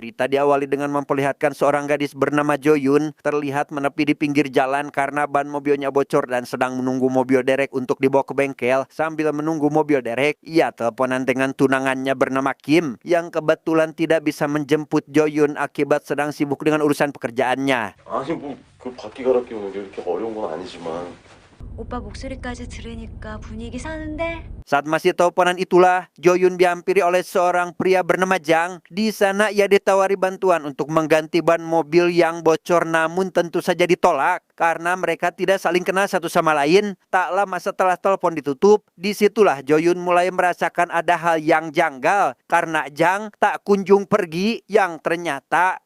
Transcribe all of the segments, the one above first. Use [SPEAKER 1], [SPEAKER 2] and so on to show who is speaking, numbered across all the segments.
[SPEAKER 1] Cerita diawali dengan memperlihatkan seorang gadis bernama Joyun terlihat menepi di pinggir jalan karena ban mobilnya bocor dan sedang menunggu mobil derek untuk dibawa ke bengkel. Sambil menunggu mobil derek, ia teleponan dengan tunangannya bernama Kim yang kebetulan tidak bisa menjemput Joyun akibat sedang sibuk dengan urusan pekerjaannya.
[SPEAKER 2] 아니 그 바퀴 갈아 끼우는 게 이렇게 어려운 건 아니지만
[SPEAKER 3] 오빠 목소리까지 들으니까 분위기 사는데?
[SPEAKER 1] Saat masih teleponan itulah, Joyun dihampiri oleh seorang pria bernama Jang. Di sana ia ditawari bantuan untuk mengganti ban mobil yang bocor, namun tentu saja ditolak karena mereka tidak saling kenal satu sama lain. Tak lama setelah telepon ditutup, disitulah Joyun mulai merasakan ada hal yang janggal karena Jang tak kunjung pergi yang ternyata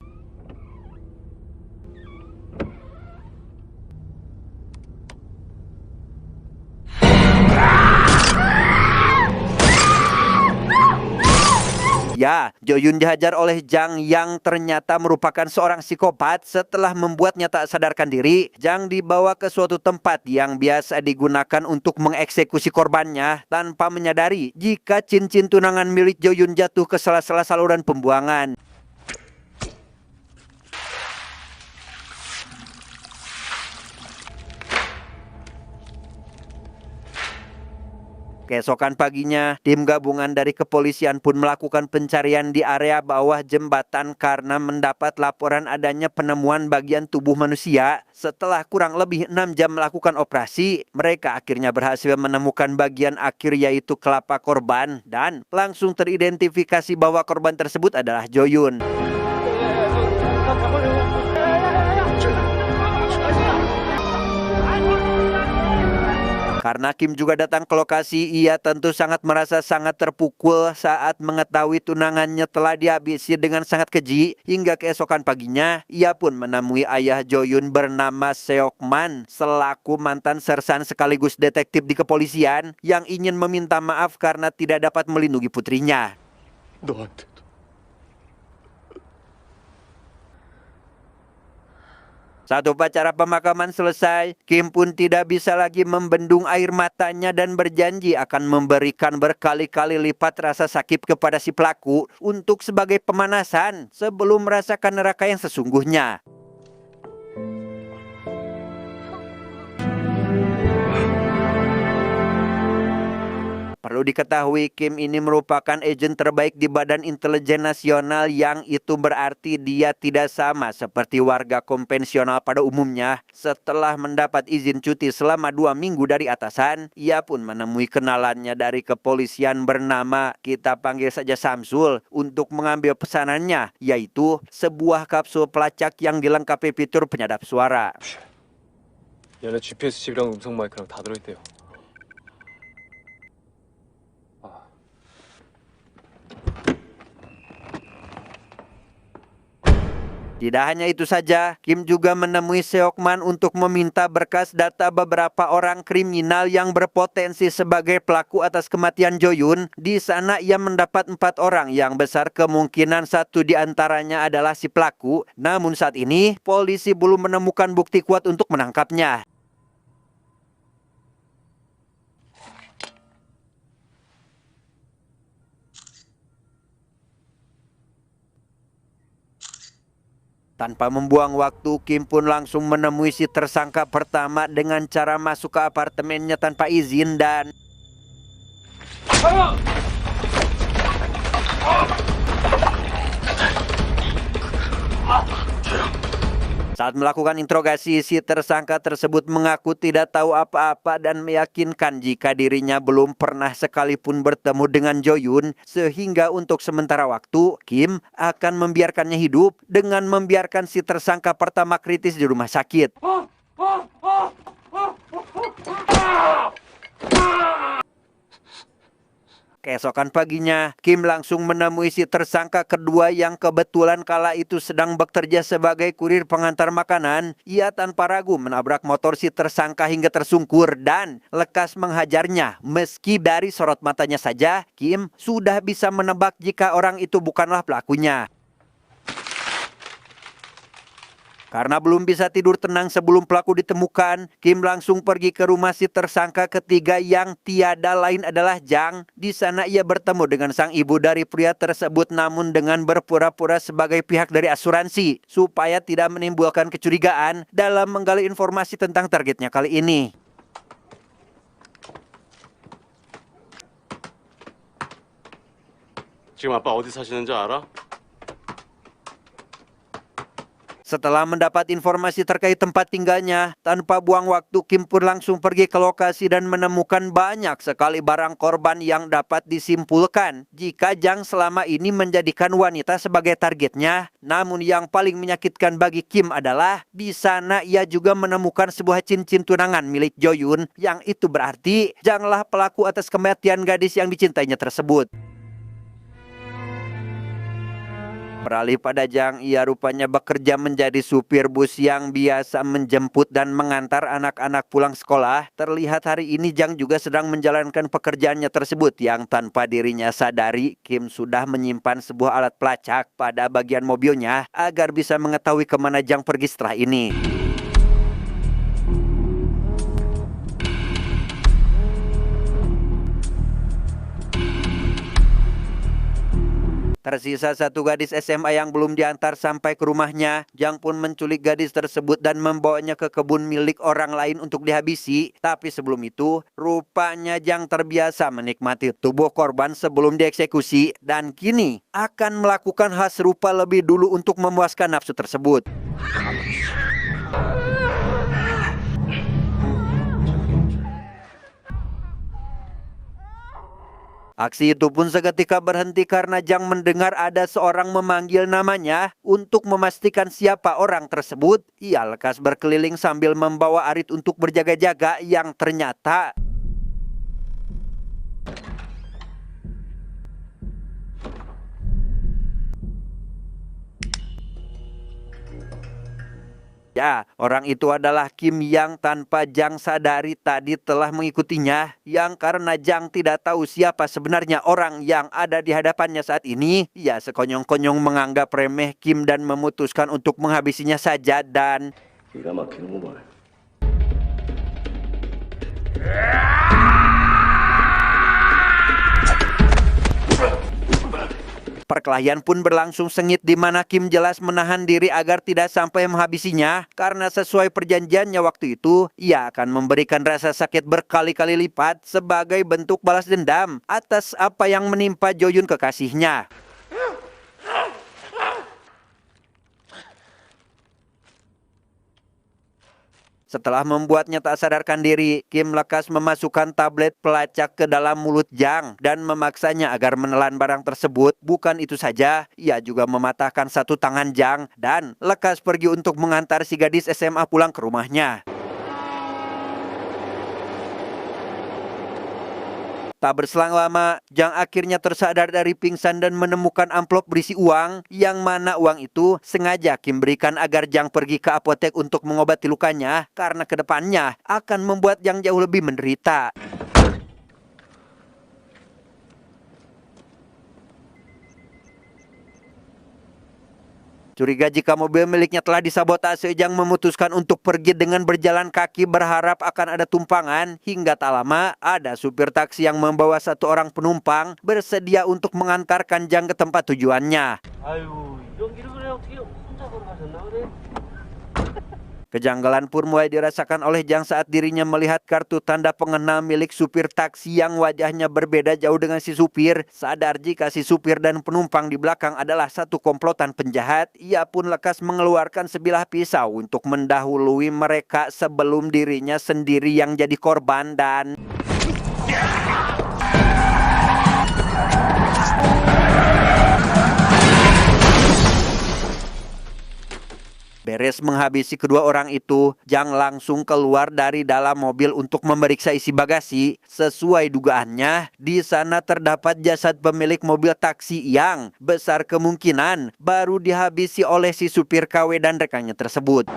[SPEAKER 1] ya, Joyun dihajar oleh Jang yang ternyata merupakan seorang psikopat. Setelah membuatnya tak sadarkan diri, Jang dibawa ke suatu tempat yang biasa digunakan untuk mengeksekusi korbannya tanpa menyadari jika cincin tunangan milik Joyun jatuh ke sela-sela saluran pembuangan. Keesokan paginya, tim gabungan dari kepolisian pun melakukan pencarian di area bawah jembatan karena mendapat laporan adanya penemuan bagian tubuh manusia. Setelah kurang lebih 6 jam melakukan operasi, mereka akhirnya berhasil menemukan bagian akhir yaitu kelapa korban dan langsung teridentifikasi bahwa korban tersebut adalah Joyun. Karena Kim juga datang ke lokasi, ia tentu sangat merasa sangat terpukul saat mengetahui tunangannya telah dihabisi dengan sangat keji. Hingga keesokan paginya, ia pun menemui ayah Joyun bernama Seokman selaku mantan sersan sekaligus detektif di kepolisian yang ingin meminta maaf karena tidak dapat melindungi putrinya. Saat upacara pemakaman selesai, Kim pun tidak bisa lagi membendung air matanya dan berjanji akan memberikan berkali-kali lipat rasa sakit kepada si pelaku untuk sebagai pemanasan sebelum merasakan neraka yang sesungguhnya. Perlu diketahui, Kim ini merupakan agen terbaik di Badan Intelijen Nasional, yang itu berarti dia tidak sama seperti warga konvensional pada umumnya. Setelah mendapat izin cuti selama 2 minggu dari atasan, ia pun menemui kenalannya dari kepolisian bernama, kita panggil saja Samsul, untuk mengambil pesanannya, yaitu sebuah kapsul pelacak yang dilengkapi fitur penyadap suara.
[SPEAKER 4] 얘네 GPS 칩이랑 음성 마이크랑 다 들어있대요.
[SPEAKER 1] Tidak hanya itu saja, Kim juga menemui Seokman untuk meminta berkas data beberapa orang kriminal yang berpotensi sebagai pelaku atas kematian Joyun. Di sana ia mendapat 4 orang yang besar kemungkinan satu di antaranya adalah si pelaku. Namun saat ini, polisi belum menemukan bukti kuat untuk menangkapnya. Tanpa membuang waktu, Kim pun langsung menemui si tersangka pertama dengan cara masuk ke apartemennya tanpa izin dan saat melakukan interogasi, si tersangka tersebut mengaku tidak tahu apa-apa dan meyakinkan jika dirinya belum pernah sekalipun bertemu dengan Joyun, sehingga untuk sementara waktu, Kim akan membiarkannya hidup dengan membiarkan si tersangka pertama kritis di rumah sakit. Keesokan paginya, Kim langsung menemui si tersangka kedua yang kebetulan kala itu sedang bekerja sebagai kurir pengantar makanan. Ia tanpa ragu menabrak motor si tersangka hingga tersungkur dan lekas menghajarnya. Meski dari sorot matanya saja, Kim sudah bisa menebak jika orang itu bukanlah pelakunya. Karena belum bisa tidur tenang sebelum pelaku ditemukan, Kim langsung pergi ke rumah si tersangka ketiga yang tiada lain adalah Jang. Di sana ia bertemu dengan sang ibu dari pria tersebut namun dengan berpura-pura sebagai pihak dari asuransi supaya tidak menimbulkan kecurigaan dalam menggali informasi tentang targetnya kali ini.
[SPEAKER 2] 지금 아빠 어디 사시는지 알아?
[SPEAKER 1] Setelah mendapat informasi terkait tempat tinggalnya, tanpa buang waktu Kim pun langsung pergi ke lokasi dan menemukan banyak sekali barang korban yang dapat disimpulkan jika Jang selama ini menjadikan wanita sebagai targetnya. Namun yang paling menyakitkan bagi Kim adalah di sana ia juga menemukan sebuah cincin tunangan milik Jo-yoon, yang itu berarti Janglah pelaku atas kematian gadis yang dicintainya tersebut. Beralih pada Jang, ia rupanya bekerja menjadi supir bus yang biasa menjemput dan mengantar anak-anak pulang sekolah. Terlihat hari ini Jang juga sedang menjalankan pekerjaannya tersebut yang tanpa dirinya sadari, Kim sudah menyimpan sebuah alat pelacak pada bagian mobilnya agar bisa mengetahui kemana Jang pergi setelah ini. Tersisa satu gadis SMA yang belum diantar sampai ke rumahnya. Jang pun menculik gadis tersebut dan membawanya ke kebun milik orang lain untuk dihabisi. Tapi sebelum itu, rupanya Jang terbiasa menikmati tubuh korban sebelum dieksekusi dan kini akan melakukan hal serupa lebih dulu untuk memuaskan nafsu tersebut. Aksi itu pun seketika berhenti karena Jang mendengar ada seorang memanggil namanya. Untuk memastikan siapa orang tersebut, ia lekas berkeliling sambil membawa arit untuk berjaga-jaga yang ternyata ya, orang itu adalah Kim yang tanpa Jang sadari tadi telah mengikutinya. Yang karena Jang tidak tahu siapa sebenarnya orang yang ada di hadapannya saat ini, ia sekonyong-konyong menganggap remeh Kim dan memutuskan untuk menghabisinya saja dan
[SPEAKER 2] 기가 막히는구만.
[SPEAKER 1] perkelahian pun berlangsung sengit di mana Kim jelas menahan diri agar tidak sampai menghabisinya. Karena sesuai perjanjiannya waktu itu, ia akan memberikan rasa sakit berkali-kali lipat sebagai bentuk balas dendam atas apa yang menimpa Jo-yoon kekasihnya. Setelah membuatnya tak sadarkan diri, Kim lekas memasukkan tablet pelacak ke dalam mulut Jang dan memaksanya agar menelan barang tersebut. Bukan itu saja, ia juga mematahkan satu tangan Jang dan lekas pergi untuk mengantar si gadis SMA pulang ke rumahnya. Tak berselang lama, Jang akhirnya tersadar dari pingsan dan menemukan amplop berisi uang, yang mana uang itu sengaja Kim berikan agar Jang pergi ke apotek untuk mengobati lukanya, karena kedepannya akan membuat Jang jauh lebih menderita. Curiga jika mobil miliknya telah disabotase, Jang memutuskan untuk pergi dengan berjalan kaki berharap akan ada tumpangan. Hingga tak lama, ada supir taksi yang membawa satu orang penumpang bersedia untuk mengantarkan Jang ke tempat tujuannya. Kejanggalan pun mulai dirasakan oleh Jang saat dirinya melihat kartu tanda pengenal milik supir taksi yang wajahnya berbeda jauh dengan si supir. Sadar jika si supir dan penumpang di belakang adalah satu komplotan penjahat, ia pun lekas mengeluarkan sebilah pisau untuk mendahului mereka sebelum dirinya sendiri yang jadi korban dan beres menghabisi kedua orang itu, Jang langsung keluar dari dalam mobil untuk memeriksa isi bagasi. Sesuai dugaannya, di sana terdapat jasad pemilik mobil taksi yang besar kemungkinan baru dihabisi oleh si supir KW dan rekannya tersebut.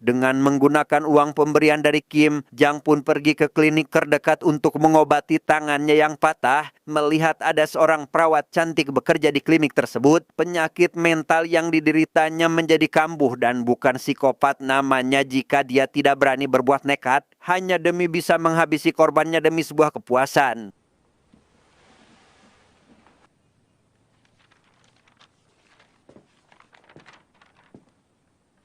[SPEAKER 1] Dengan menggunakan uang pemberian dari Kim, Jang pun pergi ke klinik terdekat untuk mengobati tangannya yang patah. Melihat ada seorang perawat cantik bekerja di klinik tersebut, penyakit mental yang dideritanya menjadi kambuh dan bukan psikopat namanya jika dia tidak berani berbuat nekat hanya demi bisa menghabisi korbannya demi sebuah kepuasan.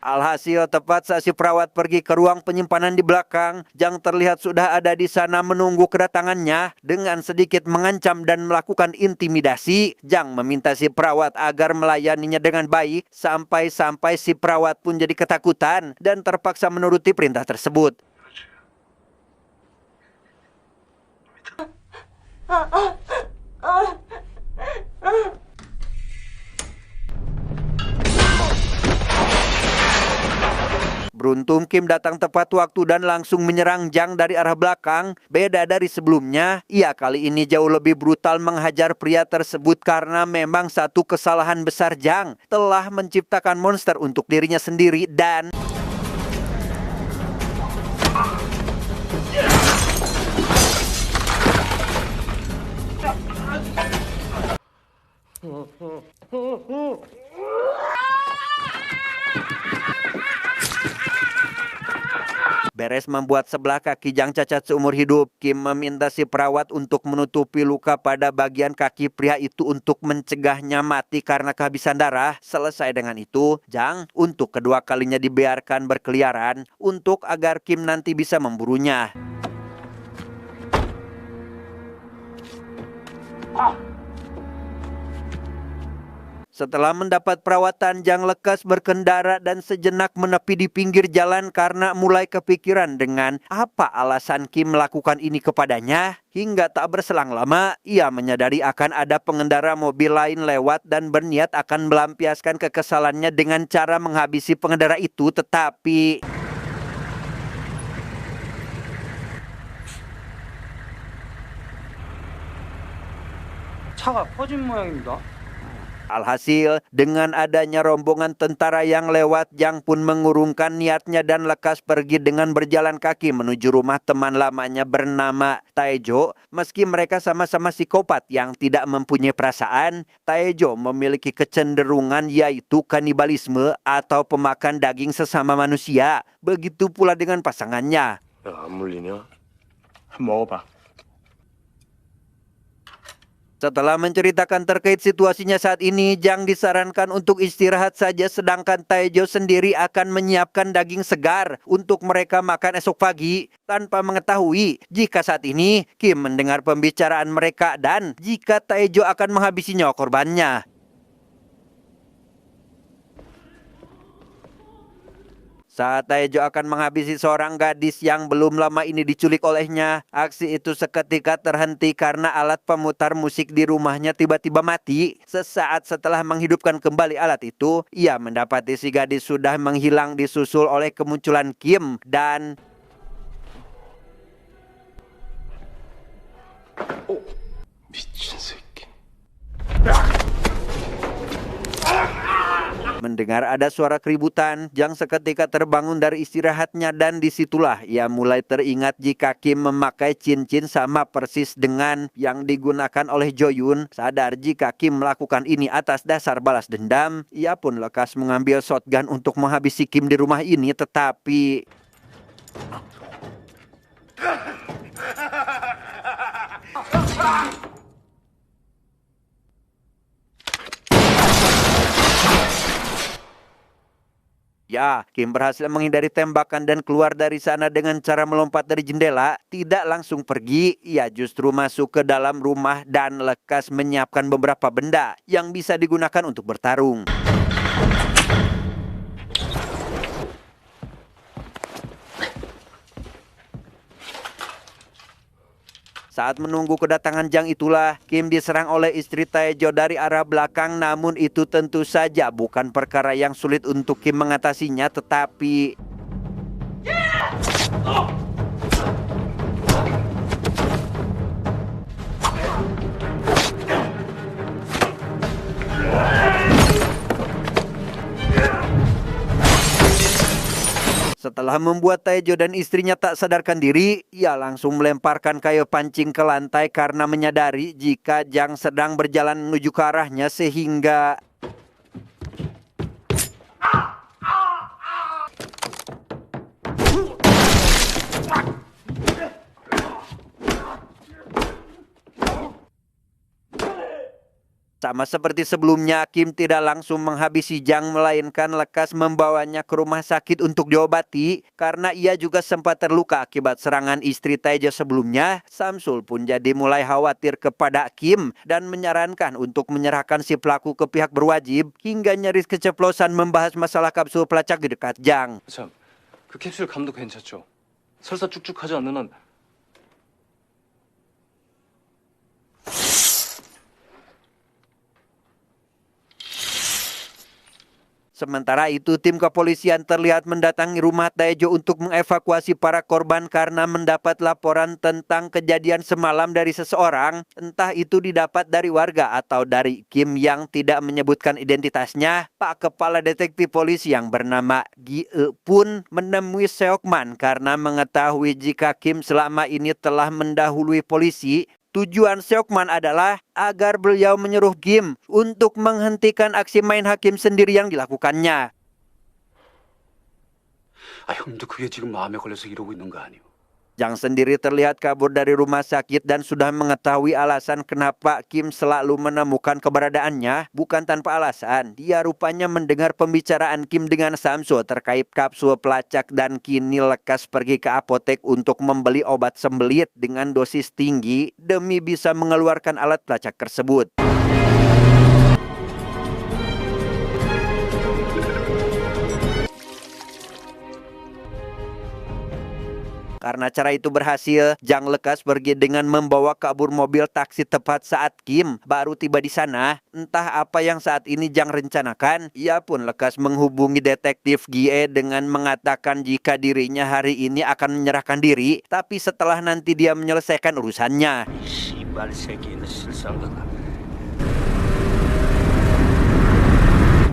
[SPEAKER 1] Alhasil tepat saat si perawat pergi ke ruang penyimpanan di belakang, Jang terlihat sudah ada di sana menunggu kedatangannya. Dengan sedikit mengancam dan melakukan intimidasi, Jang meminta si perawat agar melayaninya dengan baik, sampai-sampai si perawat pun jadi ketakutan dan terpaksa menuruti perintah tersebut. Beruntung Kim datang tepat waktu dan langsung menyerang Jang dari arah belakang. Beda dari sebelumnya, ia kali ini jauh lebih brutal menghajar pria tersebut karena memang satu kesalahan besar Jang telah menciptakan monster untuk dirinya sendiri dan beres membuat sebelah kaki Jang cacat seumur hidup, Kim meminta si perawat untuk menutupi luka pada bagian kaki pria itu untuk mencegahnya mati karena kehabisan darah. Selesai dengan itu, Jang untuk kedua kalinya dibiarkan berkeliaran untuk agar Kim nanti bisa memburunya. Setelah mendapat perawatan, Jang lekas berkendara dan sejenak menepi di pinggir jalan karena mulai kepikiran dengan apa alasan Kim melakukan ini kepadanya. Hingga tak berselang lama, ia menyadari akan ada pengendara mobil lain lewat dan berniat akan melampiaskan kekesalannya dengan cara menghabisi pengendara itu, tetapi
[SPEAKER 4] 차가 퍼진 모양입니다.
[SPEAKER 1] alhasil, dengan adanya rombongan tentara yang lewat, Jang pun mengurungkan niatnya dan lekas pergi dengan berjalan kaki menuju rumah teman lamanya bernama Taejo. Meski mereka sama-sama psikopat yang tidak mempunyai perasaan, Taejo memiliki kecenderungan yaitu kanibalisme atau pemakan daging sesama manusia. Begitu pula dengan pasangannya.
[SPEAKER 2] 야, 안 물리냐?
[SPEAKER 4] 먹어봐.
[SPEAKER 1] Setelah menceritakan terkait situasinya saat ini, Jang disarankan untuk istirahat saja sedangkan Taejo sendiri akan menyiapkan daging segar untuk mereka makan esok pagi tanpa mengetahui jika saat ini Kim mendengar pembicaraan mereka dan jika Taejo akan menghabisi nyawa korbannya. Saat Taejo akan menghabisi seorang gadis yang belum lama ini diculik olehnya, aksi itu seketika terhenti karena alat pemutar musik di rumahnya tiba-tiba mati. Sesaat setelah menghidupkan kembali alat itu, ia mendapati si gadis sudah menghilang disusul oleh kemunculan Kim dan
[SPEAKER 2] 미친 새끼.
[SPEAKER 1] mendengar ada suara keributan, Jang seketika terbangun dari istirahatnya dan disitulah ia mulai teringat jika Kim memakai cincin sama persis dengan yang digunakan oleh Jo-yoon. Sadar jika Kim melakukan ini atas dasar balas dendam, ia pun lekas mengambil shotgun untuk menghabisi Kim di rumah ini, tetapi ya, Kim berhasil menghindari tembakan dan keluar dari sana dengan cara melompat dari jendela. Tidak langsung pergi, ia justru masuk ke dalam rumah dan lekas menyiapkan beberapa benda yang bisa digunakan untuk bertarung. Saat menunggu kedatangan Jang itulah, Kim diserang oleh istri Taejo dari arah belakang, namun itu tentu saja bukan perkara yang sulit untuk Kim mengatasinya, tetapi setelah Setelah membuat Taejo dan istrinya tak sadarkan diri, ia langsung melemparkan kayu pancing ke lantai karena menyadari jika Jang sedang berjalan menuju ke arahnya sehingga sama seperti sebelumnya, Kim tidak langsung menghabisi Jang melainkan lekas membawanya ke rumah sakit untuk diobati karena ia juga sempat terluka akibat serangan istri Taejo sebelumnya. Samsul pun jadi mulai khawatir kepada Kim dan menyarankan untuk menyerahkan si pelaku ke pihak berwajib hingga nyaris keceplosan membahas masalah kapsul pelacak di dekat Jang.
[SPEAKER 4] 참, 그 캡슐 감도 괜찮죠? 설사 쭉쭉하지 않는 한
[SPEAKER 1] Sementara itu, tim kepolisian terlihat mendatangi rumah Taejo untuk mengevakuasi para korban karena mendapat laporan tentang kejadian semalam dari seseorang, entah itu didapat dari warga atau dari Kim yang tidak menyebutkan identitasnya. Pak Kepala Detektif Polisi yang bernama Gi pun menemui Seokman karena mengetahui jika Kim selama ini telah mendahului polisi. Tujuan Seokman adalah agar beliau menyuruh Kim untuk menghentikan aksi main hakim sendiri yang dilakukannya.
[SPEAKER 5] 형님도 그게 지금 마음에 걸려서 이러고 있는 거 아니오?
[SPEAKER 1] Jang sendiri terlihat kabur dari rumah sakit dan sudah mengetahui alasan kenapa Kim selalu menemukan keberadaannya. Bukan tanpa alasan, dia rupanya mendengar pembicaraan Kim dengan Samsul terkait kapsul pelacak dan kini lekas pergi ke apotek untuk membeli obat sembelit dengan dosis tinggi demi bisa mengeluarkan alat pelacak tersebut. Karena cara itu berhasil, Jang lekas pergi dengan membawa kabur mobil taksi tepat saat Kim baru tiba di sana. Entah apa yang saat ini Jang rencanakan, ia pun lekas menghubungi detektif Gie dengan mengatakan jika dirinya hari ini akan menyerahkan diri, tapi setelah nanti dia menyelesaikan urusannya.
[SPEAKER 5] 씨발 새끼는 실상가가.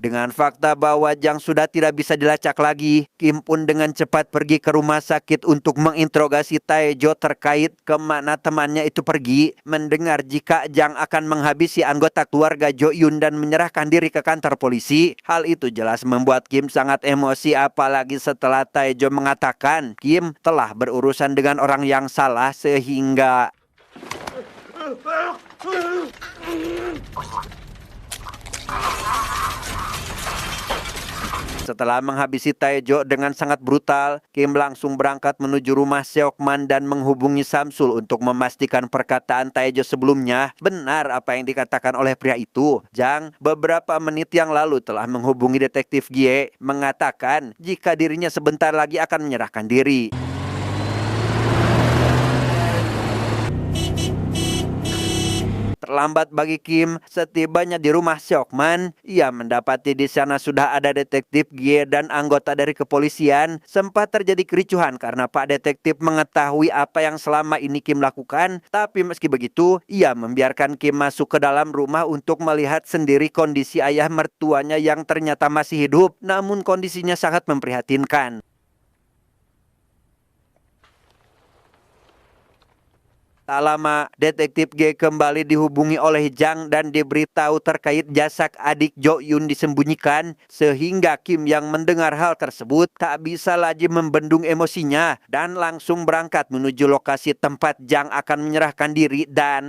[SPEAKER 1] Dengan fakta bahwa Jang sudah tidak bisa dilacak lagi, Kim pun dengan cepat pergi ke rumah sakit untuk menginterogasi Taejo terkait kemana temannya itu pergi. Mendengar jika Jang akan menghabisi anggota keluarga Jo Yun dan menyerahkan diri ke kantor polisi, hal itu jelas membuat Kim sangat emosi apalagi setelah Taejo mengatakan Kim telah berurusan dengan orang yang salah sehingga setelah menghabisi Taejo dengan sangat brutal, Kim langsung berangkat menuju rumah Seokman dan menghubungi Samsul untuk memastikan perkataan Taejo sebelumnya benar apa yang dikatakan oleh pria itu. Jang beberapa menit yang lalu telah menghubungi detektif Gie mengatakan jika dirinya sebentar lagi akan menyerahkan diri. Terlambat bagi Kim, setibanya di rumah Seokman, ia mendapati di sana sudah ada detektif Gie dan anggota dari kepolisian. Sempat terjadi kericuhan karena Pak Detektif mengetahui apa yang selama ini Kim lakukan, tapi meski begitu, ia membiarkan Kim masuk ke dalam rumah untuk melihat sendiri kondisi ayah mertuanya yang ternyata masih hidup, namun kondisinya sangat memprihatinkan. Tak lama, detektif G kembali dihubungi oleh Jang dan diberitahu terkait jasad adik Jo Yun disembunyikan, sehingga Kim yang mendengar hal tersebut tak bisa lagi membendung emosinya dan langsung berangkat menuju lokasi tempat Jang akan menyerahkan diri dan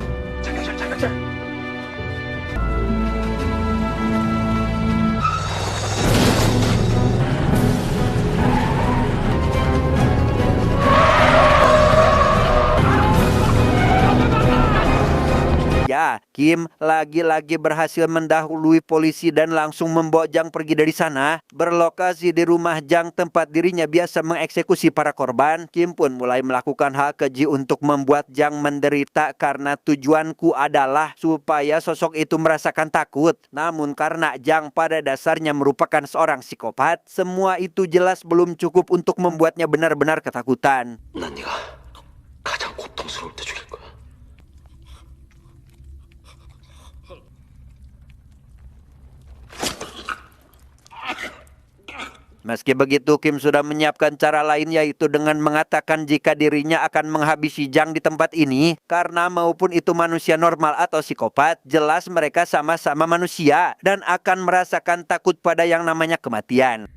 [SPEAKER 1] ya, Kim lagi-lagi berhasil mendahului polisi dan langsung membawa Jang pergi dari sana. Berlokasi di rumah Jang tempat dirinya biasa mengeksekusi para korban, Kim pun mulai melakukan hal keji untuk membuat Jang menderita karena tujuanku adalah supaya sosok itu merasakan takut. Namun karena Jang pada dasarnya merupakan seorang psikopat, semua itu jelas belum cukup untuk membuatnya benar-benar ketakutan.
[SPEAKER 5] 난 네가 가장 고통스러울 때 죽일 거야.
[SPEAKER 1] Meski begitu, Kim sudah menyiapkan cara lain, yaitu dengan mengatakan jika dirinya akan menghabisi Jang di tempat ini, karena maupun itu manusia normal atau psikopat, jelas mereka sama-sama manusia dan akan merasakan takut pada yang namanya kematian.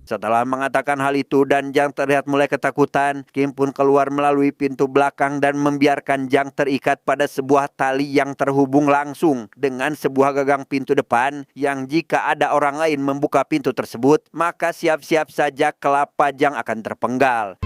[SPEAKER 1] Setelah mengatakan hal itu dan Jang terlihat mulai ketakutan, Kim pun keluar melalui pintu belakang dan membiarkan Jang terikat pada sebuah tali yang terhubung langsung dengan sebuah gagang pintu depan yang jika ada orang lain membuka pintu tersebut, maka siap-siap saja kelapa Jang akan terpenggal.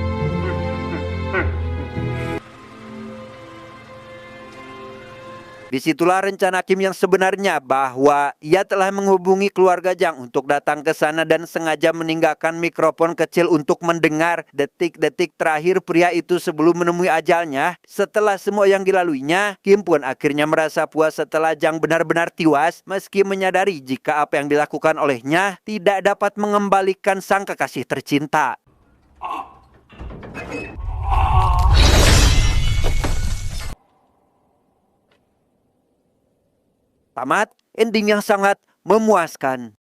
[SPEAKER 1] Disitulah rencana Kim yang sebenarnya, bahwa ia telah menghubungi keluarga Jang untuk datang ke sana dan sengaja meninggalkan mikrofon kecil untuk mendengar detik-detik terakhir pria itu sebelum menemui ajalnya. Setelah semua yang dilaluinya, Kim pun akhirnya merasa puas setelah Jang benar-benar tewas, meski menyadari jika apa yang dilakukan olehnya tidak dapat mengembalikan sang kekasih tercinta. Tamat, ending yang sangat memuaskan.